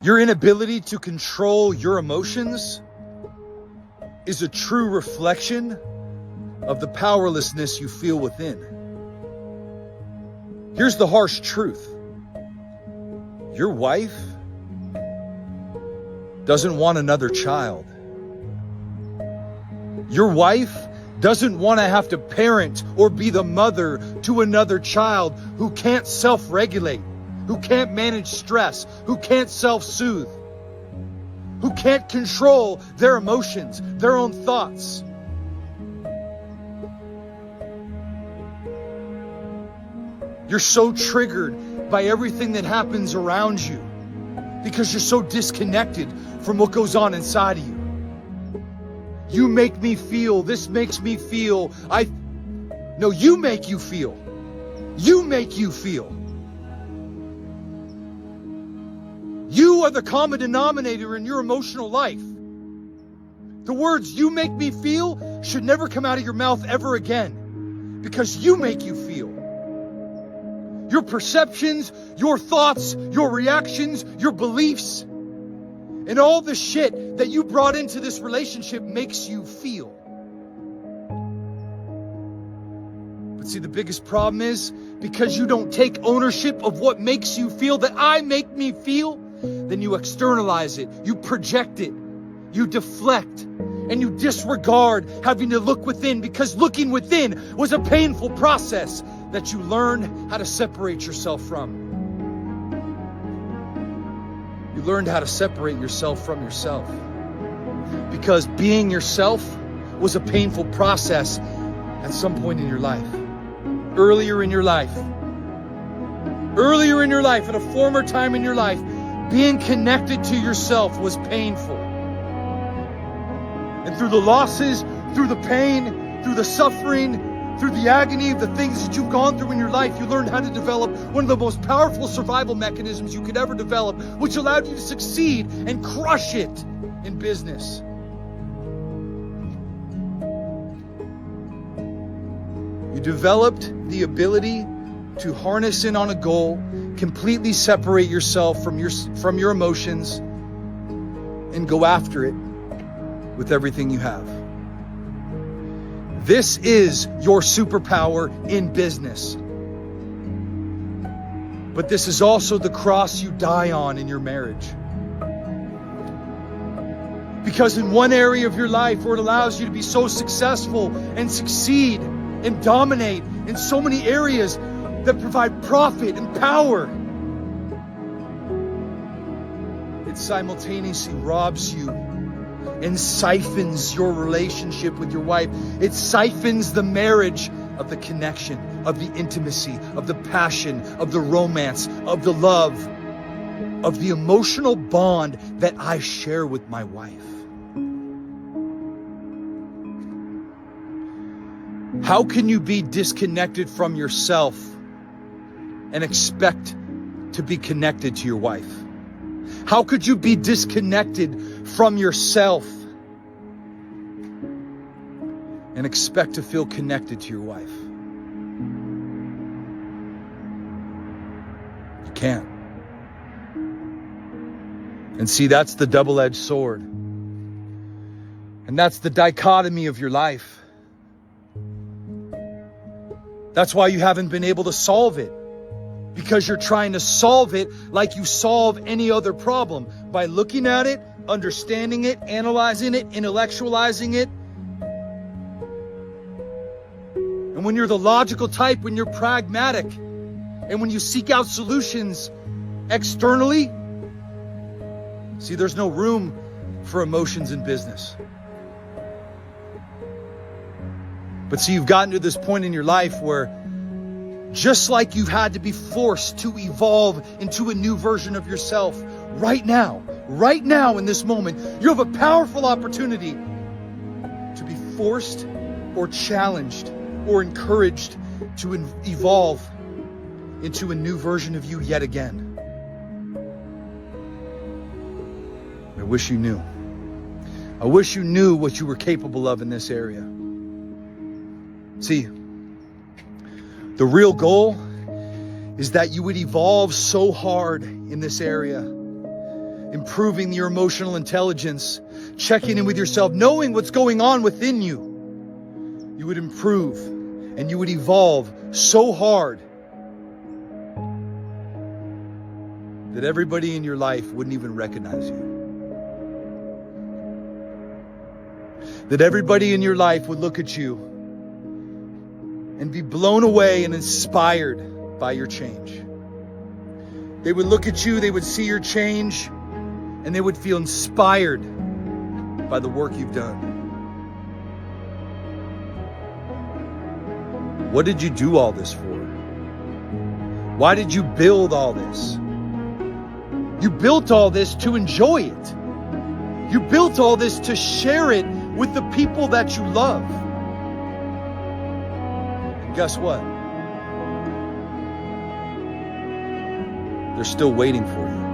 Your inability to control your emotions is a true reflection of the powerlessness you feel within. Here's the harsh truth. Your wife doesn't want another child. Your wife doesn't want to have to parent or be the mother to another child who can't self-regulate, who can't manage stress, who can't self-soothe, who can't control their emotions, their own thoughts. You're so triggered by everything that happens around you because you're so disconnected from what goes on inside of you. You make me feel, this makes me feel, No, you make you feel. You make you feel. You are the common denominator in your emotional life. The words "you make me feel" should never come out of your mouth ever again, because you make you feel. Your perceptions, your thoughts, your reactions, your beliefs, and all the shit that you brought into this relationship makes you feel. But see, the biggest problem is because you don't take ownership of what makes you feel, that I make me feel, then you externalize it, you project it, you deflect, and you disregard having to look within, because looking within was a painful process that you learned how to separate yourself from. You learned how to separate yourself from yourself. Because being yourself was a painful process at some point in your life. Earlier in your life, at a former time in your life, being connected to yourself was painful. And through the losses, through the pain, through the suffering, through the agony of the things that you've gone through in your life, you learned how to develop one of the most powerful survival mechanisms you could ever develop, which allowed you to succeed and crush it in business. You developed the ability to harness in on a goal, completely separate yourself from your emotions, and go after it with everything you have. This is your superpower in business. But this is also the cross you die on in your marriage. Because in one area of your life where it allows you to be so successful and succeed and dominate in so many areas that provide profit and power, it simultaneously robs you and siphons your relationship with your wife. It siphons the marriage of the connection, of the intimacy, of the passion, of the romance, of the love, of the emotional bond that I share with my wife. How can you be disconnected from yourself and expect to be connected to your wife? How could you be disconnected from yourself and expect to feel connected to your wife? You can't. And see, that's the double-edged sword. And that's the dichotomy of your life. That's why you haven't been able to solve it. Because you're trying to solve it like you solve any other problem, by looking at it, understanding it, analyzing it, intellectualizing it. And when you're the logical type, when you're pragmatic, and when you seek out solutions externally, see, there's no room for emotions in business. But see, you've gotten to this point in your life where just like you've had to be forced to evolve into a new version of yourself right now in this moment, you have a powerful opportunity to be forced or challenged or encouraged to evolve into a new version of you yet again. I wish you knew. I wish you knew what you were capable of in this area. See, the real goal is that you would evolve so hard in this area, improving your emotional intelligence, checking in with yourself, knowing what's going on within you, you would improve and you would evolve so hard that everybody in your life wouldn't even recognize you. That everybody in your life would look at you and be blown away and inspired by your change. They would look at you, they would see your change, and they would feel inspired by the work you've done. What did you do all this for? Why did you build all this? You built all this to enjoy it. You built all this to share it with the people that you love. And guess what? They're still waiting for you.